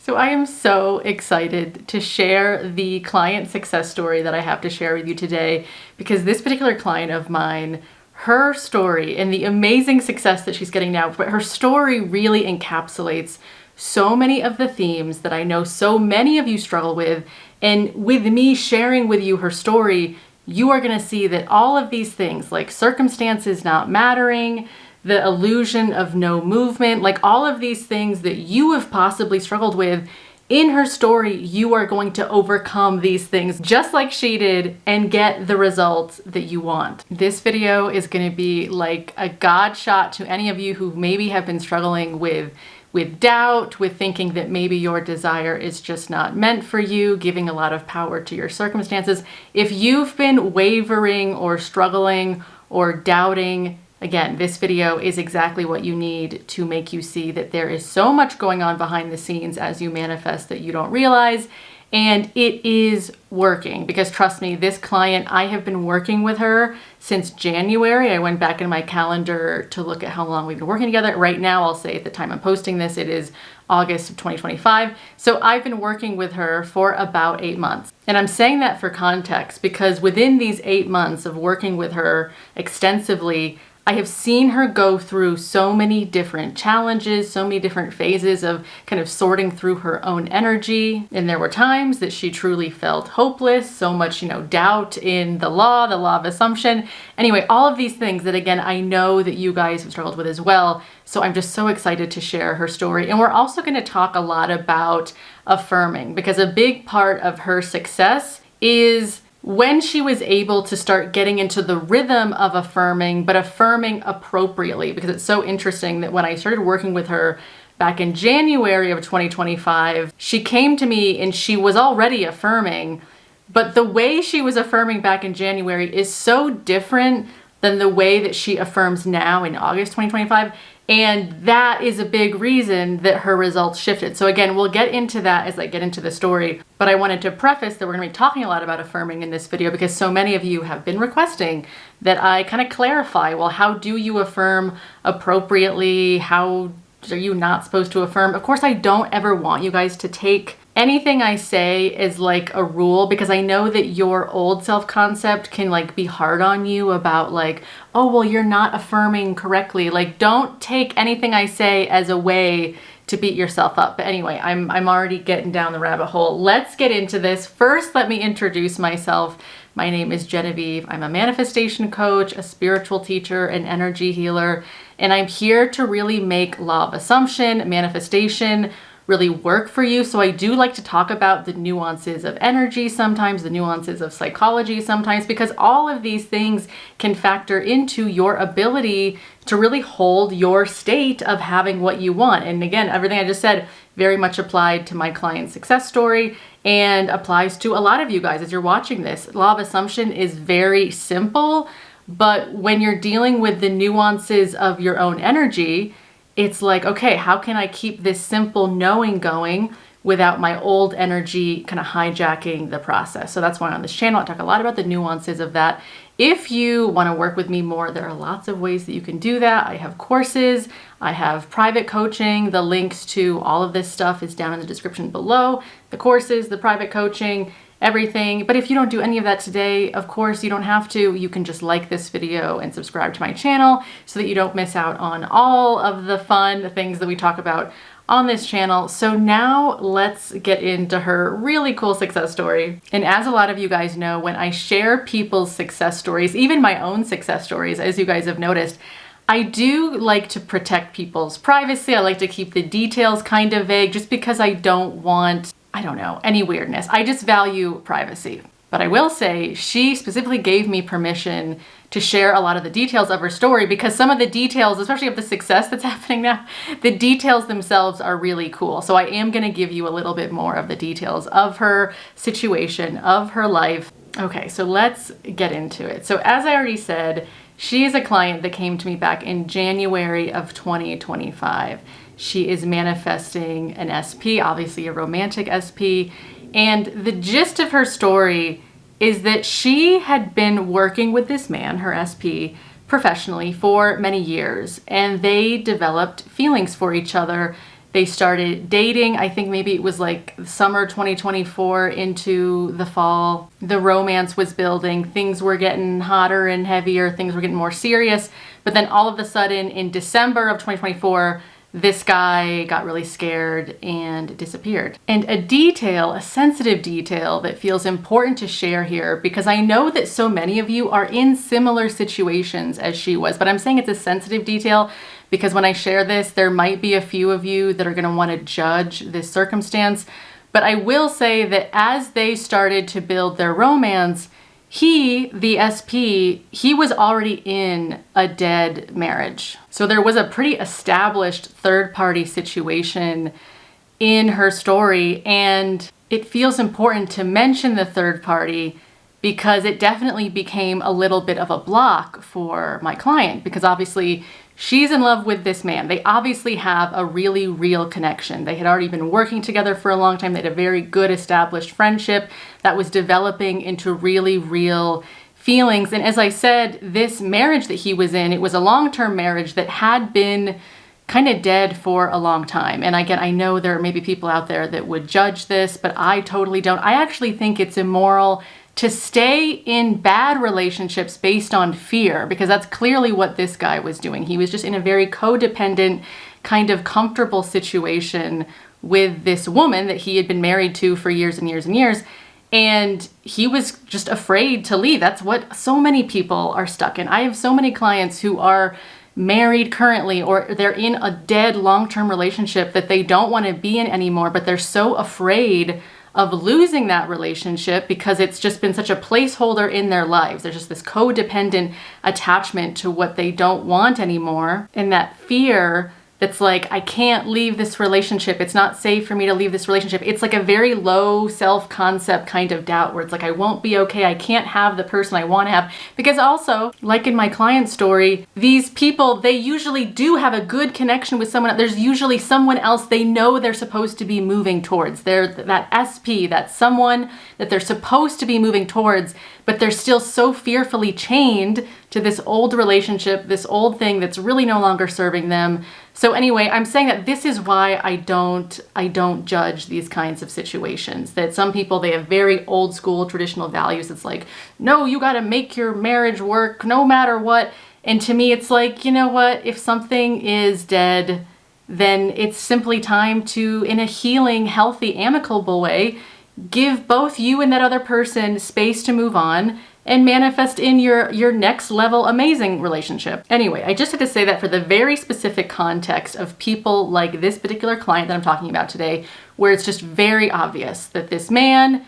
So I am so excited to share the client success story that I have to share with you today, because this particular client of mine, her story and the amazing success that she's getting now, but her story really encapsulates so many of the themes that I know so many of you struggle with. And with me sharing with you her story, you are going to see that all of these things, like circumstances not mattering, the illusion of no movement, like all of these things that you have possibly struggled with, in her story, you are going to overcome these things just like she did and get the results that you want. This video is going to be like a God shot to any of you who maybe have been struggling with doubt, with thinking that maybe your desire is just not meant for you, giving a lot of power to your circumstances. If you've been wavering or struggling or doubting, again, this video is exactly what you need to make you see that there is so much going on behind the scenes as you manifest that you don't realize. And it is working, because trust me, this client, I have been working with her since January. I went back in my calendar to look at how long we've been working together. Right now, I'll say at the time I'm posting this, it is August of 2025. So I've been working with her for about 8 months. And I'm saying that for context because within these 8 months of working with her extensively, I have seen her go through so many different challenges, so many different phases of kind of sorting through her own energy. And there were times that she truly felt hopeless, so much, doubt in the law of assumption. Anyway, all of these things that, again, I know that you guys have struggled with as well. So I'm just so excited to share her story. And we're also going to talk a lot about affirming, because a big part of her success is when she was able to start getting into the rhythm of affirming, but affirming appropriately. Because it's so interesting that when I started working with her back in January of 2025, she came to me and she was already affirming, but the way she was affirming back in January is so different than the way that she affirms now in August 2025. And that is a big reason that her results shifted. So again, we'll get into that as I get into the story. But I wanted to preface that we're going to be talking a lot about affirming in this video, because so many of you have been requesting that I kind of clarify, well, how do you affirm appropriately? How are you not supposed to affirm? Of course, I don't ever want you guys to take anything I say is like a rule, because I know that your old self-concept can like be hard on you about like, oh, well, you're not affirming correctly. Like, don't take anything I say as a way to beat yourself up. But anyway, I'm already getting down the rabbit hole. Let's get into this. First, let me introduce myself. My name is Genevieve. I'm a manifestation coach, a spiritual teacher, an energy healer, and I'm here to really make law of assumption, manifestation, really work for you. So I do like to talk about the nuances of energy sometimes, the nuances of psychology sometimes, because all of these things can factor into your ability to really hold your state of having what you want. And again, everything I just said very much applied to my client's success story and applies to a lot of you guys as you're watching this. Law of assumption is very simple, but when you're dealing with the nuances of your own energy, it's like, okay, how can I keep this simple knowing going without my old energy kind of hijacking the process? So that's why on this channel, I talk a lot about the nuances of that. If you want to work with me more, there are lots of ways that you can do that. I have courses, I have private coaching. The links to all of this stuff is down in the description below. The courses, the private coaching, everything. But if you don't do any of that today, of course, you don't have to. You can just like this video and subscribe to my channel so that you don't miss out on all of the fun things that we talk about on this channel. So now let's get into her really cool success story. And as a lot of you guys know, when I share people's success stories, even my own success stories, as you guys have noticed, I do like to protect people's privacy. I like to keep the details kind of vague just because I don't want, any weirdness. I just value privacy. But I will say she specifically gave me permission to share a lot of the details of her story, because some of the details, especially of the success that's happening now, the details themselves are really cool. So I am going to give you a little bit more of the details of her situation, of her life. Okay, so let's get into it. So as I already said, she is a client that came to me back in January of 2025. She is manifesting an SP, obviously a romantic SP. And the gist of her story is that she had been working with this man, her SP, professionally for many years, and they developed feelings for each other They started dating. I think maybe it was like summer 2024 into the fall. The romance was building. Things were getting hotter and heavier. Things were getting more serious. But then all of a sudden in December of 2024, this guy got really scared and disappeared. And a sensitive detail that feels important to share here, because I know that so many of you are in similar situations as she was, but I'm saying it's a sensitive detail because when I share this, there might be a few of you that are going to want to judge this circumstance. But I will say that as they started to build their romance, the SP, he was already in a dead marriage. So there was a pretty established third-party situation in her story, and it feels important to mention the third party because it definitely became a little bit of a block for my client, because obviously she's in love with this man. They obviously have a really real connection. They had already been working together for a long time. They had a very good established friendship that was developing into really real feelings. And as I said, this marriage that he was in, it was a long-term marriage that had been kind of dead for a long time. And again, I know there may be people out there that would judge this, but I totally don't. I actually think it's immoral to stay in bad relationships based on fear, because that's clearly what this guy was doing. He was just in a very codependent, kind of comfortable situation with this woman that he had been married to for years and years and years. And he was just afraid to leave. That's what so many people are stuck in. I have so many clients who are married currently, or they're in a dead long-term relationship that they don't want to be in anymore, but they're so afraid of losing that relationship because it's just been such a placeholder in their lives. There's just this codependent attachment to what they don't want anymore. And that fear that's like, I can't leave this relationship. It's not safe for me to leave this relationship. It's like a very low self-concept kind of doubt where it's like, I won't be okay. I can't have the person I want to have. Because also, like in my client story, these people, they usually do have a good connection with someone. There's usually someone else they know they're supposed to be moving towards. They're that SP, that someone that they're supposed to be moving towards, but they're still so fearfully chained to this old relationship, this old thing that's really no longer serving them. So anyway, I'm saying that this is why I don't judge these kinds of situations. That some people, they have very old school traditional values. It's like, no, you got to make your marriage work no matter what. And to me, it's like, you know what? If something is dead, then it's simply time to, in a healing, healthy, amicable way, give both you and that other person space to move on and manifest in your next level amazing relationship. Anyway, I just had to say that for the very specific context of people like this particular client that I'm talking about today, where it's just very obvious that this man,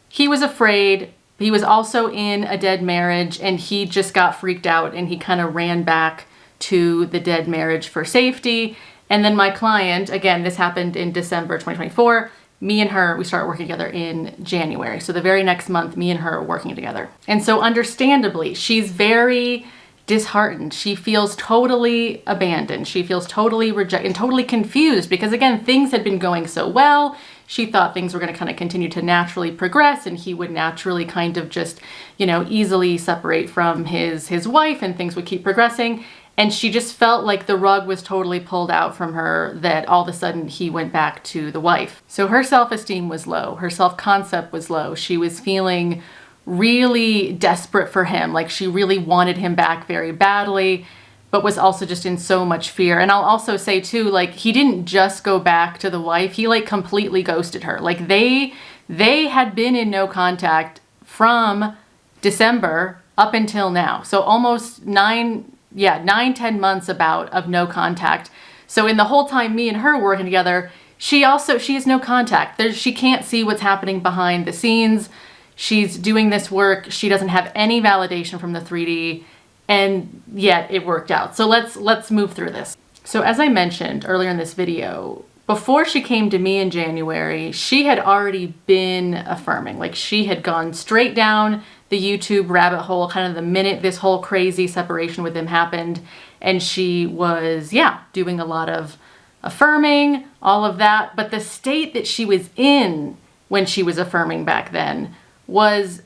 he was afraid, he was also in a dead marriage, and he just got freaked out and he kind of ran back to the dead marriage for safety. And then my client, again, this happened in December 2024, me and her, we started working together in January. So the very next month, me and her are working together. And so understandably, she's very disheartened. She feels totally abandoned. She feels totally rejected and totally confused because again, things had been going so well. She thought things were going to kind of continue to naturally progress and he would naturally kind of just, easily separate from his wife and things would keep progressing. And she just felt like the rug was totally pulled out from her, that all of a sudden he went back to the wife. So her self-esteem was low. Her self-concept was low. She was feeling really desperate for him. Like she really wanted him back very badly, but was also just in so much fear. And I'll also say too, like he didn't just go back to the wife. He like completely ghosted her. Like they had been in no contact from December up until now. So almost 9-10 months of no contact. So in the whole time me and her working together, she has no contact. She can't see what's happening behind the scenes. She's doing this work. She doesn't have any validation from the 3D, and yet it worked out. So let's move through this. So as I mentioned earlier in this video, before she came to me in January, she had already been affirming. Like she had gone straight down the YouTube rabbit hole kind of the minute this whole crazy separation with him happened. And she was, doing a lot of affirming, all of that. But the state that she was in when she was affirming back then was,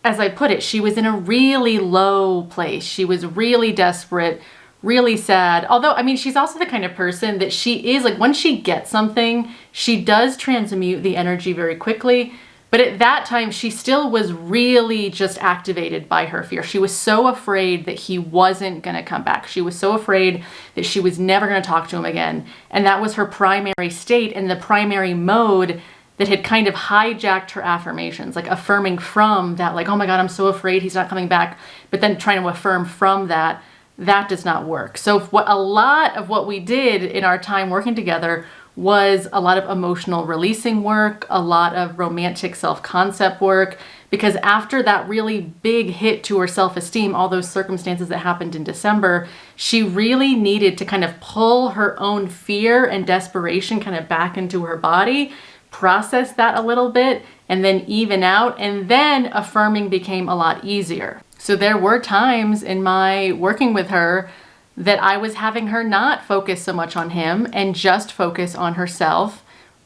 as I put it, she was in a really low place. She was really desperate, really sad. Although, I mean, she's also the kind of person that she is like, once she gets something, she does transmute the energy very quickly. But at that time, she still was really just activated by her fear. She was so afraid that he wasn't going to come back. She was so afraid that she was never going to talk to him again. And that was her primary state and the primary mode that had kind of hijacked her affirmations, like affirming from that, like, oh my God, I'm so afraid he's not coming back. But then trying to affirm from that, that does not work. So a lot of what we did in our time working together was a lot of emotional releasing work, a lot of romantic self-concept work, because after that really big hit to her self-esteem, all those circumstances that happened in December, she really needed to kind of pull her own fear and desperation kind of back into her body, process that a little bit, and then even out, and then affirming became a lot easier. So there were times in my working with her that I was having her not focus so much on him and just focus on herself.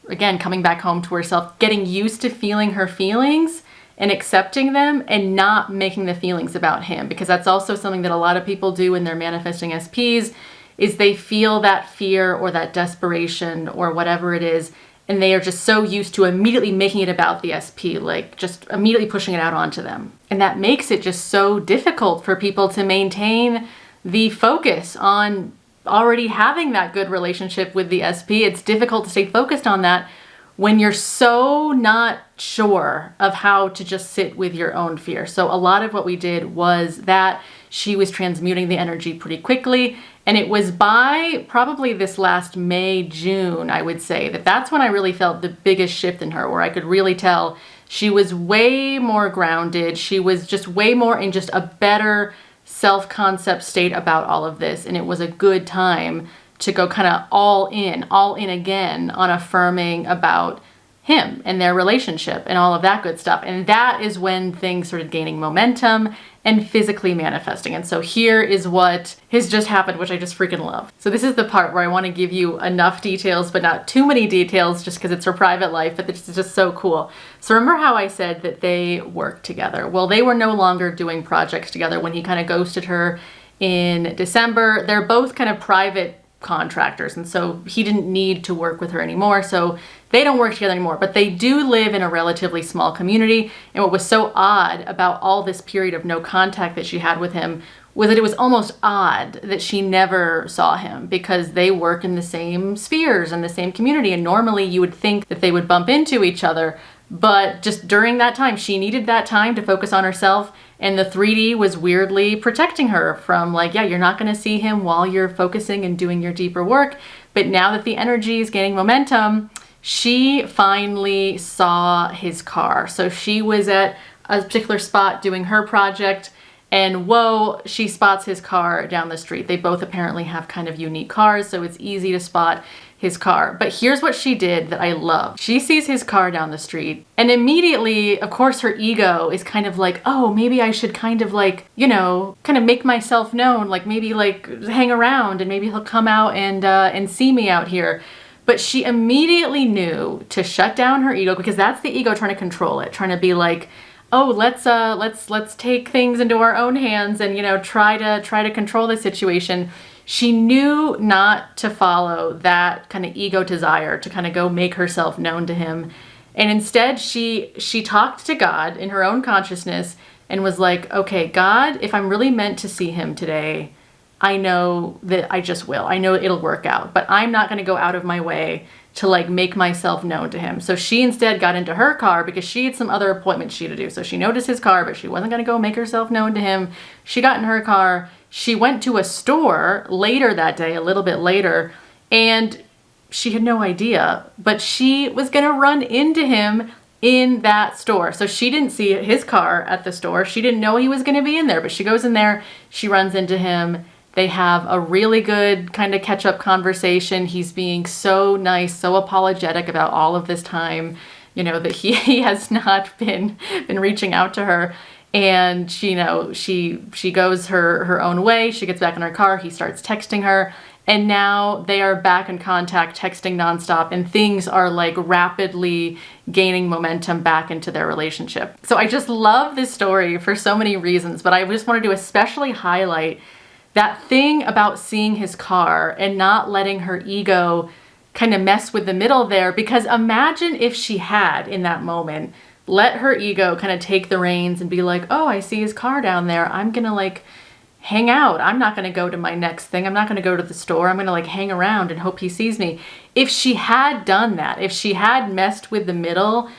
Again, coming back home to herself, getting used to feeling her feelings and accepting them and not making the feelings about him. Because that's also something that a lot of people do when they're manifesting SPs, is they feel that fear or that desperation or whatever it is, and they are just so used to immediately making it about the SP, like just immediately pushing it out onto them. And that makes it just so difficult for people to maintain the focus on already having that good relationship with the SP. It's difficult to stay focused on that when you're so not sure of how to just sit with your own fear. So a lot of what we did was that she was transmuting the energy pretty quickly. And it was by probably this last May, June, I would say, that's when I really felt the biggest shift in her, where I could really tell she was way more grounded. She was just way more in just a better self-concept state about all of this. And it was a good time to go kind of all in again on affirming about him and their relationship and all of that good stuff. And that is when things started gaining momentum and physically manifesting. And so here is what has just happened, which I just freaking love. So this is the part where I want to give you enough details, but not too many details just because it's her private life, but this is just so cool. So remember how I said that they worked together? Well, they were no longer doing projects together when he kind of ghosted her in December. They're both kind of private contractors, and so he didn't need to work with her anymore, so they don't work together anymore. But they do live in a relatively small community, and what was so odd about all this period of no contact that she had with him was that it was almost odd that she never saw him, because they work in the same spheres and the same community, and normally you would think that they would bump into each other. But just during that time, she needed that time to focus on herself. And the 3D was weirdly protecting her from, like, yeah, you're not going to see him while you're focusing and doing your deeper work. But now that the energy is gaining momentum, she finally saw his car. So she was at a particular spot doing her project, and whoa, she spots his car down the street. They both apparently have kind of unique cars, so it's easy to spot his car. But here's what she did that I love. She sees his car down the street, and immediately, of course, her ego is kind of like, oh, maybe I should kind of like, you know, kind of make myself known, like maybe like hang around and maybe he'll come out and see me out here. But she immediately knew to shut down her ego, because that's the ego trying to control it, trying to be like, oh, let's take things into our own hands and, you know, try to control the situation. She knew not to follow that kind of ego desire to kind of go make herself known to him. And instead she talked to God in her own consciousness and was like, okay, God, if I'm really meant to see him today, I know that I just will. I know it'll work out, but I'm not going to go out of my way to like make myself known to him. So she instead got into her car because she had some other appointments she had to do. So she noticed his car, but she wasn't going to go make herself known to him. She got in her car. She went to a store later that day, a little bit later, and she had no idea, but she was going to run into him in that store. So she didn't see his car at the store. She didn't know he was going to be in there, but she goes in there, she runs into him. They have a really good kind of catch-up conversation. He's being so nice, so apologetic about all of this time, you know, that he has not been reaching out to her. And she, you know, she goes her own way. She gets back in her car. He starts texting her. And now they are back in contact, texting nonstop, and things are like rapidly gaining momentum back into their relationship. So I just love this story for so many reasons, but I just wanted to especially highlight that thing about seeing his car and not letting her ego kind of mess with the middle there, because imagine if she had in that moment let her ego kind of take the reins and be like, oh, I see his car down there. I'm going to like hang out. I'm not going to go to my next thing. I'm not going to go to the store. I'm going to like hang around and hope he sees me. If she had done that, if she had messed with the middle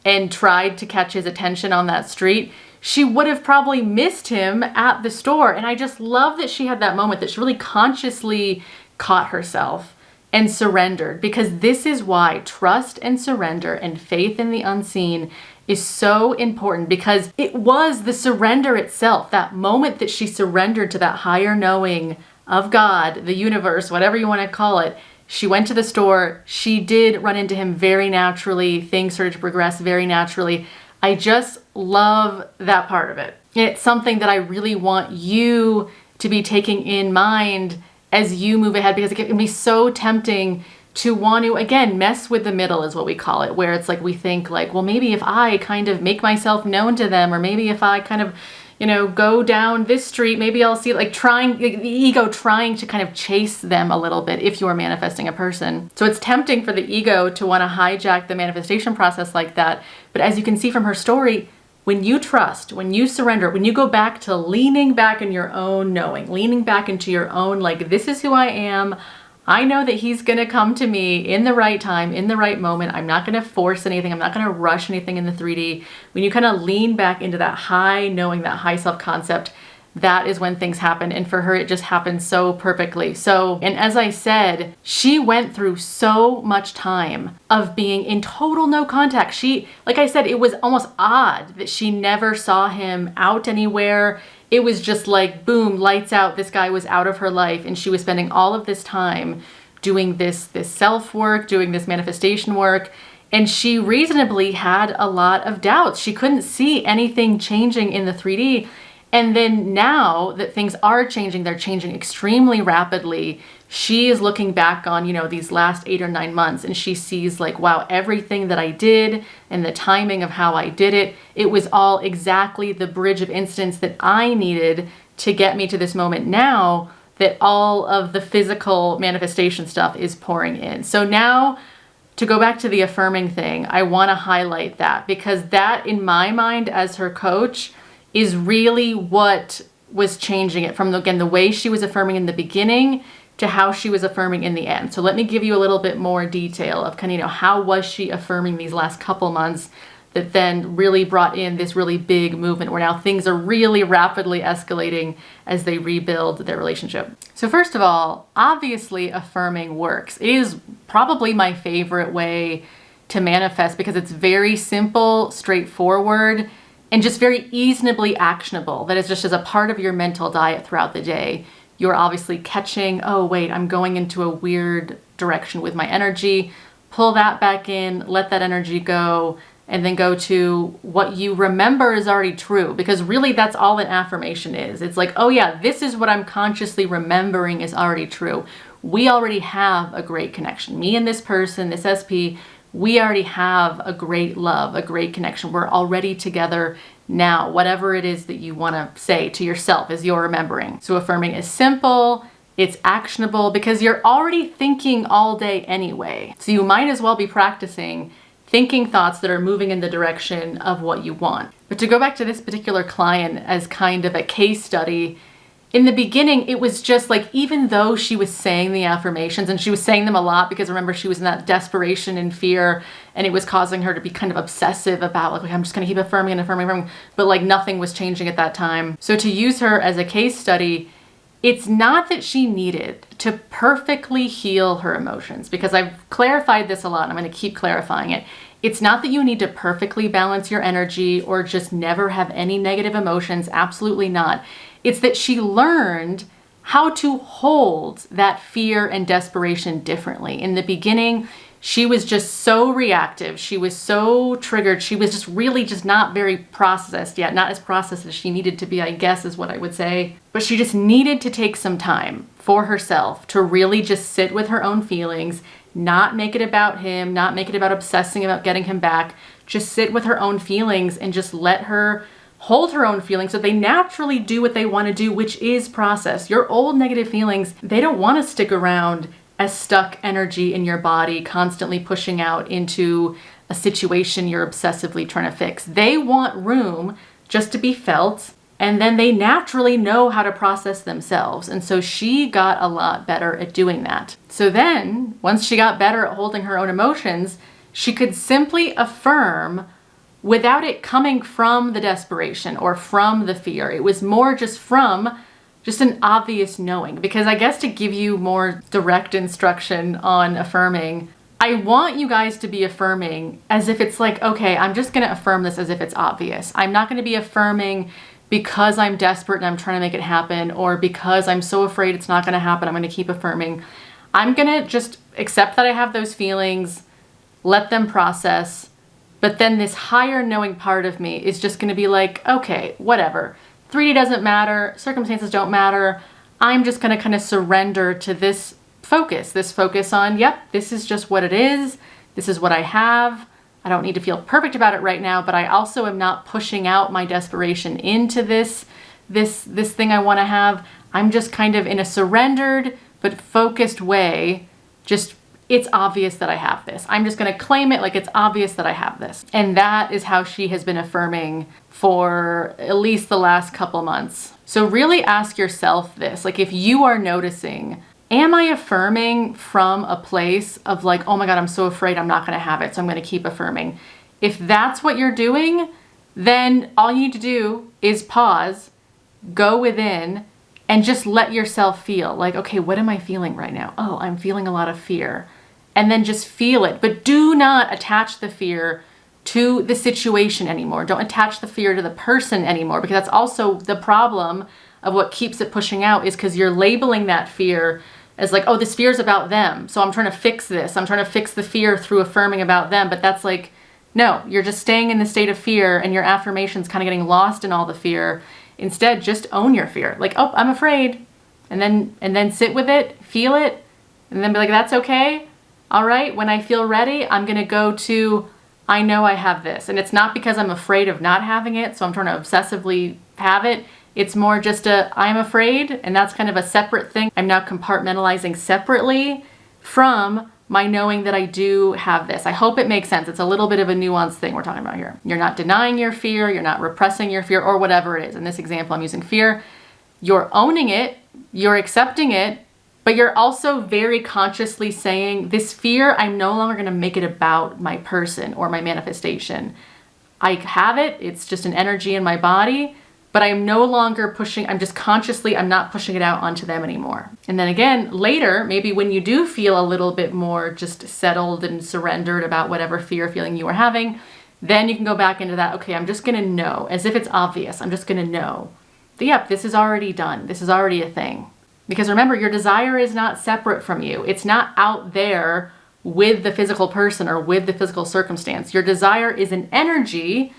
and tried to catch his attention on that street, she would have probably missed him at the store. And I just love that she had that moment, that she really consciously caught herself and surrendered, because this is why trust and surrender and faith in the unseen is so important, because it was the surrender itself, that moment that she surrendered to that higher knowing of God, the universe, whatever you want to call it. She went to the store. She did run into him very naturally. Things started to progress very naturally. I just love that part of it. It's something that I really want you to be taking in mind as you move ahead, because it can be so tempting to want to, again, mess with the middle is what we call it, where it's like we think like, well, maybe if I kind of make myself known to them, or maybe if I kind of, go down this street, maybe I'll see, like trying, the ego trying to kind of chase them a little bit if you're manifesting a person. So it's tempting for the ego to want to hijack the manifestation process like that. But as you can see from her story, when you trust, when you surrender, when you go back to leaning back in your own knowing, leaning back into your own, like, this is who I am. I know that he's going to come to me in the right time, in the right moment. I'm not going to force anything. I'm not going to rush anything in the 3D. When you kind of lean back into that high knowing, that high self-concept, that is when things happen. And for her, it just happened so perfectly. So, and as I said, she went through so much time of being in total no contact. She, like I said, it was almost odd that she never saw him out anywhere. It was just like, boom, lights out. This guy was out of her life, and she was spending all of this time doing this self-work, doing this manifestation work. And she reasonably had a lot of doubts. She couldn't see anything changing in the 3D. And then now that things are changing, they're changing extremely rapidly. She is looking back on, these last 8 or 9 months, and she sees like, wow, everything that I did and the timing of how I did it, it was all exactly the bridge of instance that I needed to get me to this moment now that all of the physical manifestation stuff is pouring in. So now, to go back to the affirming thing, I want to highlight that, because that, in my mind as her coach, is really what was changing it from, again, the way she was affirming in the beginning to how she was affirming in the end. So let me give you a little bit more detail of kind of, how was she affirming these last couple months that then really brought in this really big movement where now things are really rapidly escalating as they rebuild their relationship. So first of all, obviously affirming works. It is probably my favorite way to manifest, because it's very simple, straightforward, and just very reasonably actionable. That is just as a part of your mental diet throughout the day. You're obviously catching, oh wait, I'm going into a weird direction with my energy. Pull that back in, let that energy go, and then go to what you remember is already true. Because really that's all an affirmation is. It's like, oh yeah, this is what I'm consciously remembering is already true. We already have a great connection. Me and this person, this SP, we already have a great love, a great connection. We're already together now, whatever it is that you want to say to yourself as you're remembering. So affirming is simple, it's actionable, because you're already thinking all day anyway. So you might as well be practicing thinking thoughts that are moving in the direction of what you want. But to go back to this particular client as kind of a case study, in the beginning, it was just like, even though she was saying the affirmations, and she was saying them a lot, because remember, she was in that desperation and fear, and it was causing her to be kind of obsessive about like, okay, I'm just going to keep affirming and affirming, but like nothing was changing at that time. So to use her as a case study, it's not that she needed to perfectly heal her emotions, because I've clarified this a lot, and I'm going to keep clarifying it. It's not that you need to perfectly balance your energy or just never have any negative emotions. Absolutely not. It's that she learned how to hold that fear and desperation differently. In the beginning, she was just so reactive. She was so triggered. She was just really just not very processed yet. Not as processed as she needed to be, I guess, is what I would say. But she just needed to take some time for herself to really just sit with her own feelings, not make it about him, not make it about obsessing about getting him back. Just sit with her own feelings and just let her hold her own feelings so they naturally do what they want to do, which is process. Your old negative feelings, they don't want to stick around as stuck energy in your body, constantly pushing out into a situation you're obsessively trying to fix. They want room just to be felt, and then they naturally know how to process themselves. And so she got a lot better at doing that. So then, once she got better at holding her own emotions, she could simply affirm without it coming from the desperation or from the fear. It was more just from just an obvious knowing. Because I guess to give you more direct instruction on affirming, I want you guys to be affirming as if it's like, okay, I'm just gonna affirm this as if it's obvious. I'm not gonna be affirming because I'm desperate and I'm trying to make it happen, or because I'm so afraid it's not gonna happen, I'm gonna keep affirming. I'm gonna just accept that I have those feelings, let them process, but then this higher knowing part of me is just gonna be like, okay, whatever. 3D doesn't matter, circumstances don't matter. I'm just gonna kind of surrender to this focus on, yep, this is just what it is. This is what I have. I don't need to feel perfect about it right now, but I also am not pushing out my desperation into this thing I want to have. I'm just kind of in a surrendered but focused way. Just, it's obvious that I have this. I'm just going to claim it like it's obvious that I have this. And that is how she has been affirming for at least the last couple months. So really ask yourself this, like if you are noticing, am I affirming from a place of like, oh my God, I'm so afraid I'm not going to have it, so I'm going to keep affirming. If that's what you're doing, then all you need to do is pause, go within, and just let yourself feel like, okay, what am I feeling right now? Oh, I'm feeling a lot of fear. And then just feel it. But do not attach the fear to the situation anymore. Don't attach the fear to the person anymore, because that's also the problem of what keeps it pushing out, is because you're labeling that fear as like, oh, this fear is about them, so I'm trying to fix this. I'm trying to fix the fear through affirming about them. But that's like, no, you're just staying in the state of fear, and your affirmation's kind of getting lost in all the fear. Instead, just own your fear. Like, oh, I'm afraid. And then sit with it, feel it, and then be like, that's okay. All right, when I feel ready, I'm gonna go to, I know I have this. And it's not because I'm afraid of not having it, so I'm trying to obsessively have it. It's more just I'm afraid, and that's kind of a separate thing. I'm now compartmentalizing separately from my knowing that I do have this. I hope it makes sense. It's a little bit of a nuanced thing we're talking about here. You're not denying your fear, you're not repressing your fear, or whatever it is. In this example, I'm using fear. You're owning it, you're accepting it, but you're also very consciously saying, this fear, I'm no longer gonna make it about my person or my manifestation. I have it, it's just an energy in my body, but I'm no longer pushing, I'm not pushing it out onto them anymore. And then again, later, maybe when you do feel a little bit more just settled and surrendered about whatever fear feeling you are having, then you can go back into that, okay, I'm just gonna know, as if it's obvious, I'm just gonna know that, yep, this is already done, this is already a thing. Because remember, your desire is not separate from you. It's not out there with the physical person or with the physical circumstance. Your desire is an energy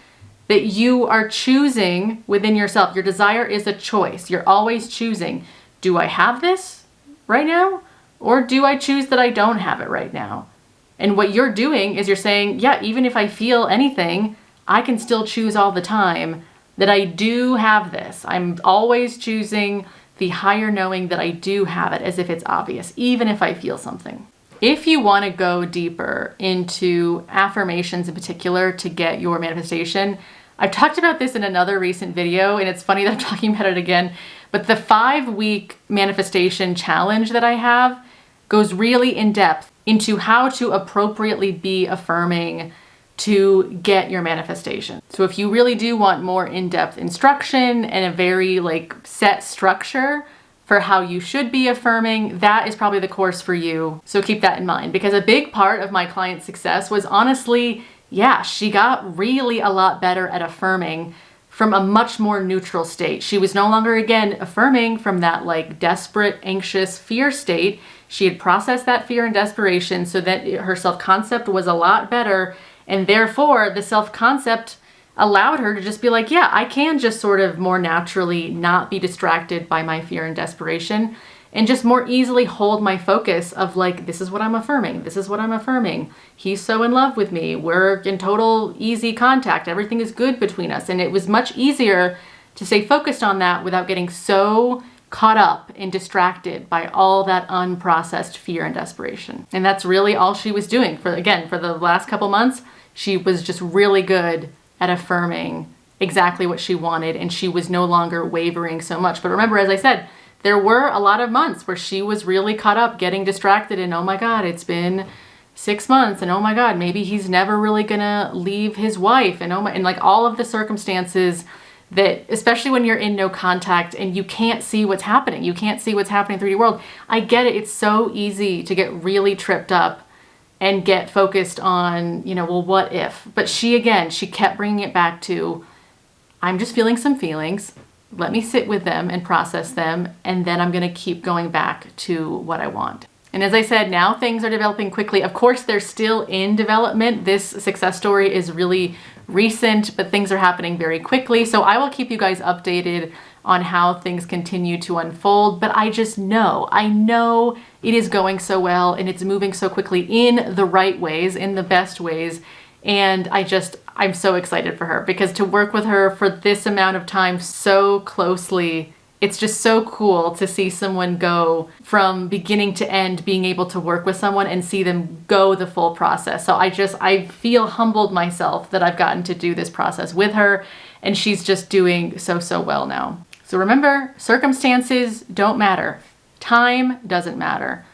that you are choosing within yourself. Your desire is a choice. You're always choosing, do I have this right now? Or do I choose that I don't have it right now? And what you're doing is you're saying, yeah, even if I feel anything, I can still choose all the time that I do have this. I'm always choosing the higher knowing that I do have it, as if it's obvious, even if I feel something. If you want to go deeper into affirmations in particular to get your manifestation, I've talked about this in another recent video, and it's funny that I'm talking about it again, but the 5-week manifestation challenge that I have goes really in depth into how to appropriately be affirming to get your manifestation. So if you really do want more in-depth instruction and a very set structure for how you should be affirming, that is probably the course for you. So keep that in mind, because a big part of my client's success was honestly, yeah, she got really a lot better at affirming from a much more neutral state. She was no longer, again, affirming from that desperate, anxious fear state. She had processed that fear and desperation so that her self-concept was a lot better. And therefore, the self-concept allowed her to just be like, yeah, I can just sort of more naturally not be distracted by my fear and desperation. and just more easily hold my focus of like, this is what I'm affirming. This is what I'm affirming. He's so in love with me. We're in total easy contact. Everything is good between us. And it was much easier to stay focused on that without getting so caught up and distracted by all that unprocessed fear and desperation. And that's really all she was doing for the last couple months. She was just really good at affirming exactly what she wanted, and she was no longer wavering so much. But remember, as I said, there were a lot of months where she was really caught up getting distracted and, oh my God, it's been 6 months, and oh my God, maybe he's never really gonna leave his wife, and and like all of the circumstances that, especially when you're in no contact and you can't see what's happening. You can't see what's happening in the 3D world. I get it. It's so easy to get really tripped up and get focused on, well, what if? But she kept bringing it back to, I'm just feeling some feelings. Let me sit with them and process them. And then I'm going to keep going back to what I want. And as I said, now things are developing quickly. Of course, they're still in development. This success story is really recent, but things are happening very quickly. So I will keep you guys updated on how things continue to unfold. But I know it is going so well and it's moving so quickly in the right ways, in the best ways. And I'm so excited for her, because to work with her for this amount of time so closely, it's just so cool to see someone go from beginning to end, being able to work with someone and see them go the full process. So I feel humbled myself that I've gotten to do this process with her, and she's just doing so well now. So remember, circumstances don't matter. Time doesn't matter.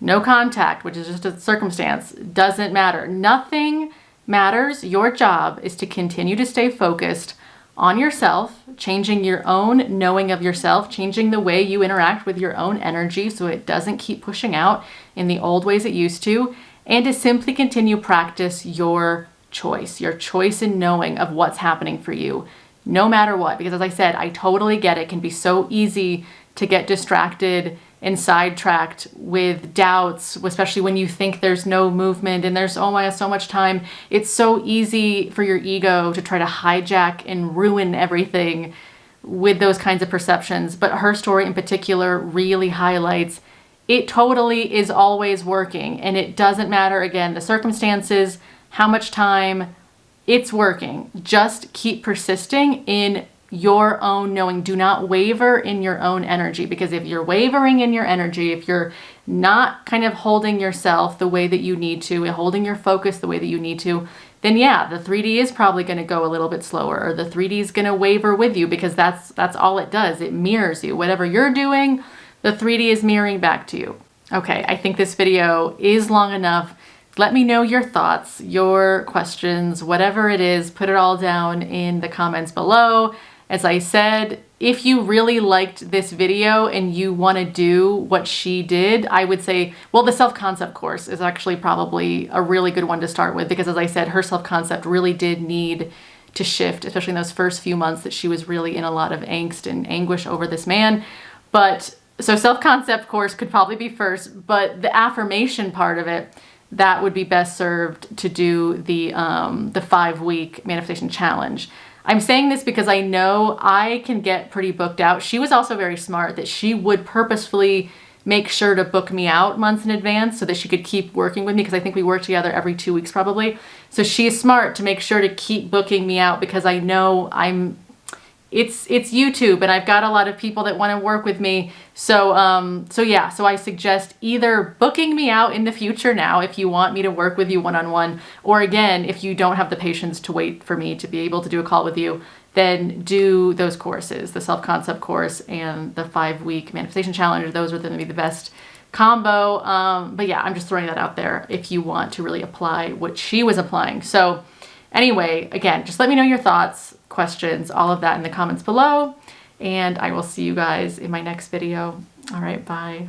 No contact, which is just a circumstance, doesn't matter. Nothing matters. Your job is to continue to stay focused on yourself, changing your own knowing of yourself, changing the way you interact with your own energy so it doesn't keep pushing out in the old ways it used to, and to simply continue practice your choice in knowing of what's happening for you, no matter what. Because as I said, I totally get it. It can be so easy to get distracted and sidetracked with doubts, especially when you think there's no movement and there's, oh my God, so much time. It's so easy for your ego to try to hijack and ruin everything with those kinds of perceptions. But her story in particular really highlights it totally is always working, and it doesn't matter, again, the circumstances, how much time, it's working. Just keep persisting in your own knowing. Do not waver in your own energy, because if you're wavering in your energy, if you're not kind of holding yourself the way that you need to, and holding your focus the way that you need to, then yeah, the 3D is probably going to go a little bit slower, or the 3D is going to waver with you, because that's all it does. It mirrors you. Whatever you're doing, the 3D is mirroring back to you. Okay, I think this video is long enough. Let me know your thoughts, your questions, whatever it is, put it all down in the comments below. As I said, if you really liked this video and you want to do what she did, I would say, well, the self-concept course is actually probably a really good one to start with, because as I said, her self-concept really did need to shift, especially in those first few months that she was really in a lot of angst and anguish over this man. But so self-concept course could probably be first, but the affirmation part of it, that would be best served to do the 5-week manifestation challenge. I'm saying this because I know I can get pretty booked out. She was also very smart that she would purposefully make sure to book me out months in advance so that she could keep working with me, because I think we work together every 2 weeks probably. So she's smart to make sure to keep booking me out, because I know it's YouTube and I've got a lot of people that want to work with me. So I suggest either booking me out in the future now if you want me to work with you one-on-one, or again, if you don't have the patience to wait for me to be able to do a call with you, then do those courses, the self-concept course and the 5-week manifestation challenge. Those are going to be the best combo. But yeah, I'm just throwing that out there if you want to really apply what she was applying. So anyway, again, just let me know your thoughts, questions, all of that in the comments below, and I will see you guys in my next video. All right, bye.